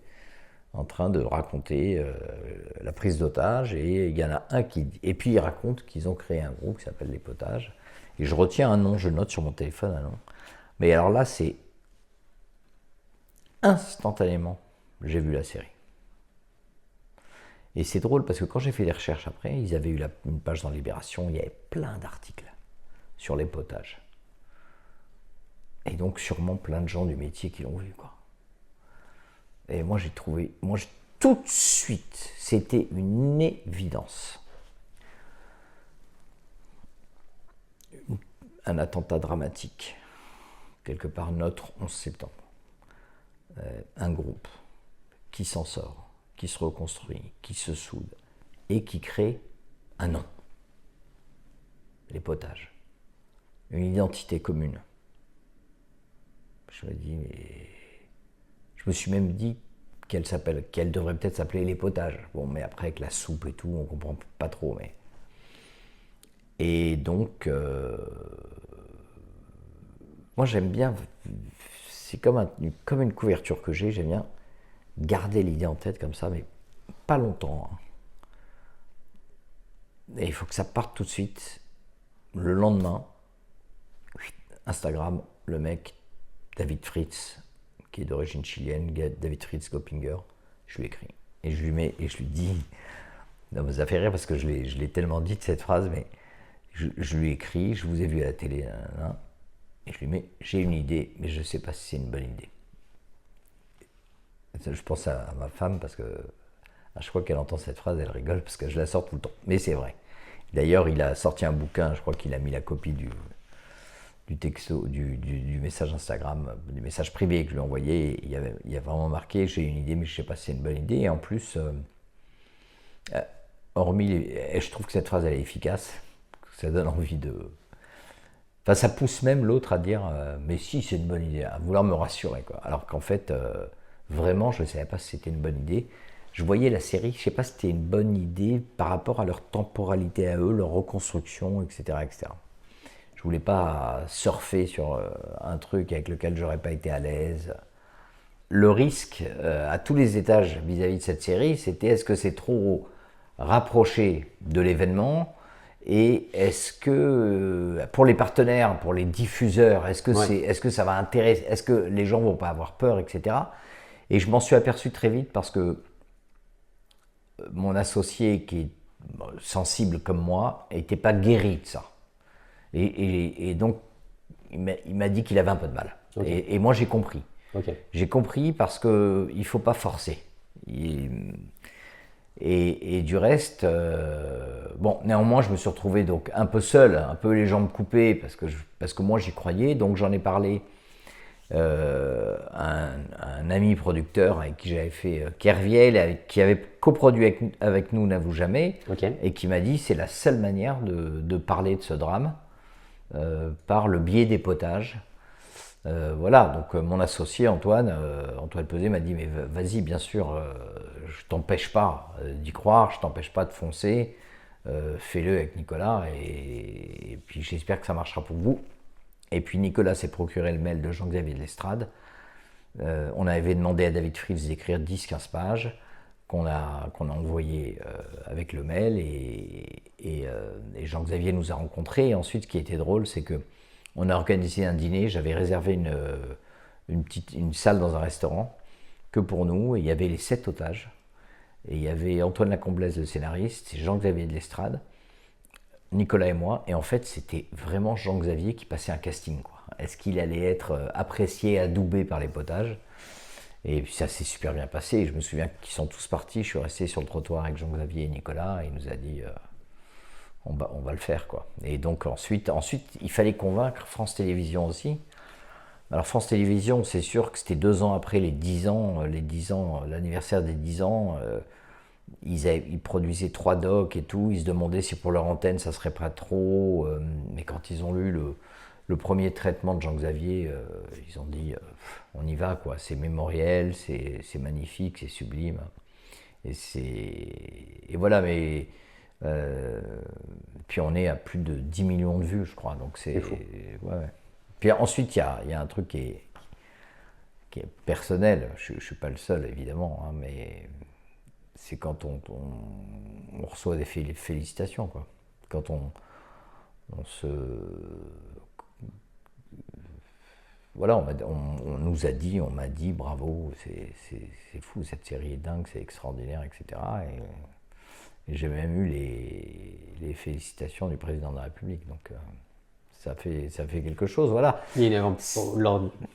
en train de raconter la prise d'otage. Et il y en a un qui... Et puis ils racontent qu'ils ont créé un groupe qui s'appelle Les Potages. Et je retiens un nom, je note sur mon téléphone un nom. Mais alors là, c'est... Instantanément, j'ai vu la série. Et c'est drôle parce que quand j'ai fait des recherches après, ils avaient eu une page dans Libération, il y avait plein d'articles sur les potages. Et donc sûrement plein de gens du métier qui l'ont vu, quoi. Et moi tout de suite, c'était une évidence. Un attentat dramatique, quelque part notre 11 septembre. Un groupe qui s'en sort, qui se reconstruit, qui se soude et qui crée un nom. Les Potages. Une identité commune. Je me suis même dit qu'elle devrait peut-être s'appeler Les Potages. Bon, mais après avec la soupe et tout, on comprend pas trop. Mais... Et donc, moi j'aime bien, c'est comme une couverture que j'aime bien garder l'idée en tête comme ça, mais pas longtemps. Et il faut que ça parte tout de suite. Le lendemain, Instagram, le mec, David Fritz, qui est d'origine chilienne, David Fritz Gopinger, je lui écris. Et je lui mets, et je lui dis, non, mais ça fait rire parce que je l'ai tellement dit de cette phrase, mais je lui écris, je vous ai vu à la télé, et je lui mets, j'ai une idée, mais je ne sais pas si c'est une bonne idée. Je pense à ma femme parce que à chaque fois qu'elle entend cette phrase, elle rigole parce que je la sors tout le temps. Mais c'est vrai. D'ailleurs, il a sorti un bouquin, je crois qu'il a mis la copie du texto, du message Instagram, du message privé que je lui ai envoyé. Il y a vraiment marqué, j'ai une idée, mais je ne sais pas si c'est une bonne idée. Et en plus, et je trouve que cette phrase, elle est efficace. Ça donne envie de... Enfin, ça pousse même l'autre à dire, mais si, c'est une bonne idée, à vouloir me rassurer, quoi. Alors qu'en fait... Vraiment, je ne savais pas si c'était une bonne idée. Je voyais la série, je ne sais pas si c'était une bonne idée par rapport à leur temporalité à eux, leur reconstruction, etc. etc. Je ne voulais pas surfer sur un truc avec lequel je n'aurais pas été à l'aise. Le risque à tous les étages vis-à-vis de cette série, c'était est-ce que c'est trop rapproché de l'événement et est-ce que pour les partenaires, pour les diffuseurs, est-ce que ça va intéresser, est-ce que les gens ne vont pas avoir peur, etc. Et je m'en suis aperçu très vite parce que mon associé, qui est sensible comme moi, n'était pas guéri de ça. Et donc, il m'a dit qu'il avait un peu de mal. Okay. Et moi, j'ai compris. Okay. J'ai compris parce qu'il ne faut pas forcer. Et du reste, néanmoins, je me suis retrouvé donc un peu seul, un peu les jambes coupées, parce que moi, j'y croyais. Donc, j'en ai parlé un ami producteur avec qui j'avais fait Kerviel, qui avait coproduit avec nous N'avoue jamais, okay. Et qui m'a dit c'est la seule manière de parler de ce drame par le biais des potages. Voilà, donc mon associé Antoine Pesé m'a dit mais vas-y, bien sûr, je t'empêche pas d'y croire, je t'empêche pas de foncer, fais-le avec Nicolas et puis j'espère que ça marchera pour vous. Et puis Nicolas s'est procuré le mail de Jean-Xavier de Lestrade. On avait demandé à David Fritz d'écrire 10-15 pages qu'on a envoyé avec le mail et Jean-Xavier nous a rencontrés. Et ensuite, ce qui était drôle, c'est que On a organisé un dîner, j'avais réservé une salle dans un restaurant que pour nous, et il y avait les 7 otages. Et il y avait Antoine Lacomblaise, le scénariste, Jean-Xavier de Lestrade, Nicolas et moi. Et en fait, c'était vraiment Jean-Xavier qui passait un casting, quoi. Est-ce qu'il allait être apprécié, adoubé par les potages? Et puis ça s'est super bien passé. Je me souviens qu'ils sont tous partis. Je suis resté sur le trottoir avec Jean-Xavier et Nicolas. Et il nous a dit on va le faire, quoi. Et donc ensuite, il fallait convaincre France Télévisions aussi. Alors France Télévisions, c'est sûr que c'était 2 ans après les 10 ans, l'anniversaire des 10 ans. Ils produisaient 3 docs et tout. Ils se demandaient si pour leur antenne ça serait pas trop. Mais quand ils ont lu le premier traitement de Jean-Xavier, ils ont dit on y va, quoi. C'est mémoriel, c'est magnifique, c'est sublime. Et voilà, mais puis on est à plus de 10 millions de vues, je crois. Donc c'est fou. Ouais. Puis ensuite, il y a un truc qui est personnel. Je ne suis pas le seul, évidemment, hein, mais c'est quand on reçoit des félicitations, quoi. Quand on se... Voilà, on nous a dit, on m'a dit bravo, c'est fou, cette série est dingue, c'est extraordinaire, etc. Et j'ai même eu les félicitations du président de la République, donc ça fait quelque chose, voilà. Il y a une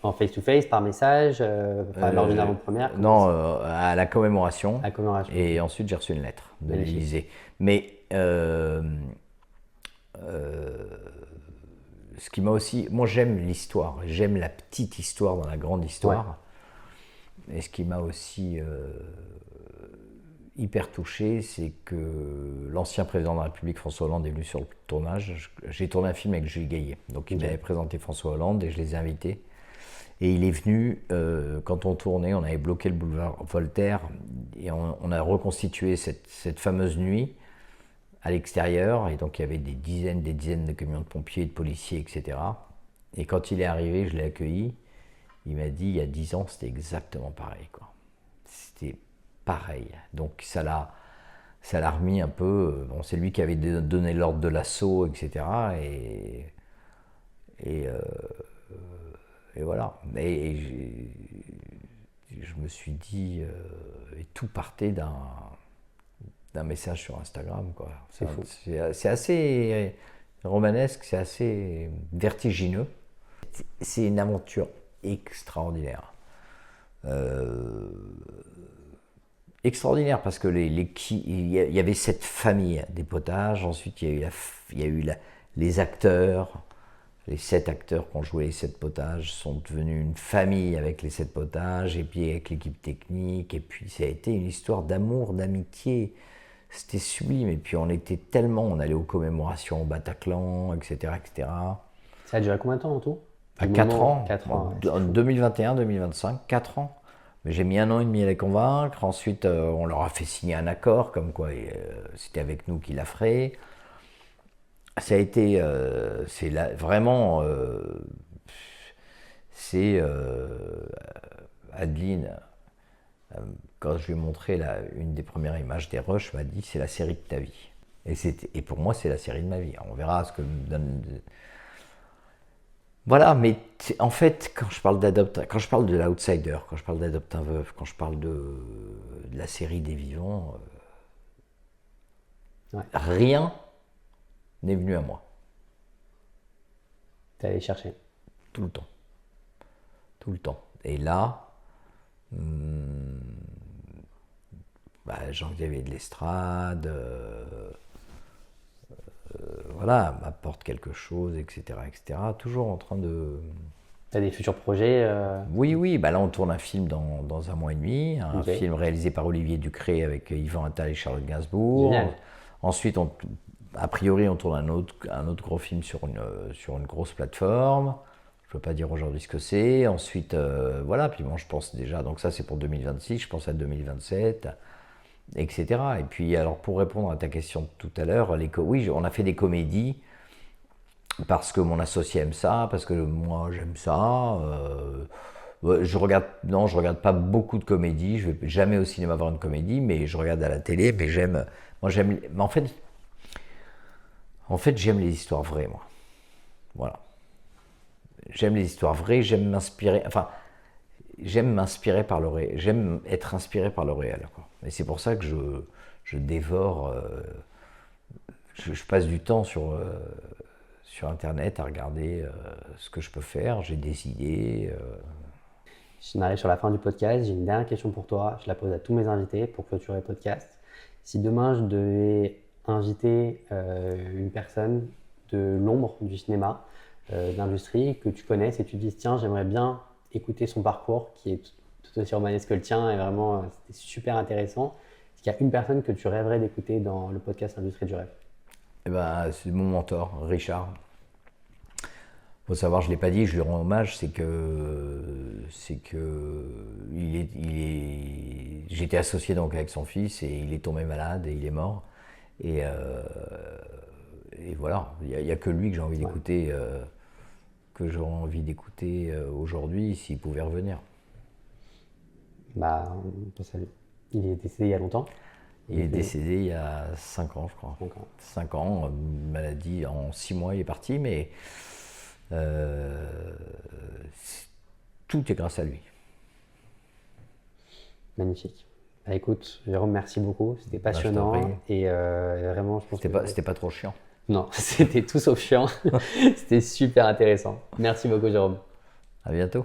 en face-to-face, par message, lors d'une avant-première? Non, à la commémoration. À la commémoration. Et ensuite, j'ai reçu une lettre de Magnifique. l'Élysée. Mais ce qui m'a aussi... Moi, j'aime l'histoire. J'aime la petite histoire dans la grande histoire. Ouais. Et ce qui m'a aussi hyper touché, c'est que l'ancien président de la République, François Hollande, est venu sur le tournage. J'ai tourné un film avec Jules Gaillet. Donc, il m'avait présenté François Hollande et je les ai invités. Et il est venu, quand on tournait, on avait bloqué le boulevard Voltaire et on a reconstitué cette fameuse nuit à l'extérieur. Et donc, il y avait des dizaines de camions de pompiers, de policiers, etc. Et quand il est arrivé, je l'ai accueilli. Il m'a dit, il y a 10 ans, c'était exactement pareil, quoi. C'était pareil. Donc, ça l'a remis un peu... Bon, c'est lui qui avait donné l'ordre de l'assaut, etc. Et voilà. Et je me suis dit... et tout partait d'un message sur Instagram, quoi. C'est assez romanesque, c'est assez vertigineux. C'est une aventure extraordinaire. Extraordinaire parce que il y avait cette famille des potages. Ensuite, il y a eu les acteurs. Les 7 acteurs qui ont joué les 7 potages sont devenus une famille avec les 7 potages, et puis avec l'équipe technique, et puis ça a été une histoire d'amour, d'amitié, c'était sublime, et puis on allait aux commémorations au Bataclan, etc., etc. Ça a duré combien de temps en tout? À 4 ans, 4 ans, en 2021, 2025, 4 ans. Mais j'ai mis 1 an et demi à les convaincre, ensuite on leur a fait signer un accord, comme quoi c'était avec nous qu'ils la feraient. Ça a été, c'est vraiment, c'est Adeline, quand je lui ai montré une des premières images des rushs, m'a dit c'est la série de ta vie. Et pour moi, c'est la série de ma vie. On verra ce que me donne. Voilà, mais en fait, quand je parle de l'outsider, quand je parle d'Adopte un veuf, quand je parle de la série des vivants, rien n'est venu à moi. T'es allé chercher. Tout le temps. Tout le temps. Et là, Jean-Xavier de Lestrade, voilà, m'apporte quelque chose, etc., etc. Toujours en train de... T'as des futurs projets Oui, là on tourne un film dans 1 mois et demi, un film réalisé par Olivier Ducré avec Yvan Attal et Charlotte Gainsbourg. Génial. Ensuite, a priori, on tourne un autre gros film sur une grosse plateforme. Je ne peux pas dire aujourd'hui ce que c'est. Ensuite, voilà, puis moi je pense déjà, donc ça c'est pour 2026, je pense à 2027, etc. Et puis, alors pour répondre à ta question de tout à l'heure, oui, on a fait des comédies parce que mon associé aime ça, parce que moi j'aime ça. Je regarde pas beaucoup de comédies, je vais jamais au cinéma voir une comédie, mais je regarde à la télé, mais en fait, j'aime les histoires vraies, moi. Voilà. j'aime les histoires vraies, j'aime m'inspirer. Enfin, j'aime m'inspirer par le réel. J'aime être inspiré par le réel, quoi. Et c'est pour ça que je dévore. Je passe du temps sur Internet à regarder ce que je peux faire. J'ai des idées. On arrive sur la fin du podcast. J'ai une dernière question pour toi. Je la pose à tous mes invités pour clôturer le podcast. Si demain je devais inviter une personne de l'ombre du cinéma, d'industrie que tu connaisses et tu te dis tiens, j'aimerais bien écouter son parcours qui est tout aussi romanesque que le tien et vraiment c'était super intéressant. Est-ce qu'il y a une personne que tu rêverais d'écouter dans le podcast L'Industrie du rêve? Eh ben, c'est mon mentor, Richard. Faut savoir, je l'ai pas dit, je lui rends hommage, c'est que j'étais associé donc avec son fils et il est tombé malade et il est mort. Et, et voilà, il n'y a que lui que j'ai envie d'écouter, aujourd'hui s'il pouvait revenir. Bah, on peut saluer. Il est décédé il y a longtemps. Il est décédé il y a 5 ans, je crois. 5 ans. 5 ans, maladie, en 6 mois il est parti, mais tout est grâce à lui. Magnifique. Bah, écoute, Jérôme, merci beaucoup. C'était passionnant et vraiment, je pense que c'était pas trop chiant. Non, c'était tout sauf chiant. C'était super intéressant. Merci beaucoup, Jérôme. À bientôt.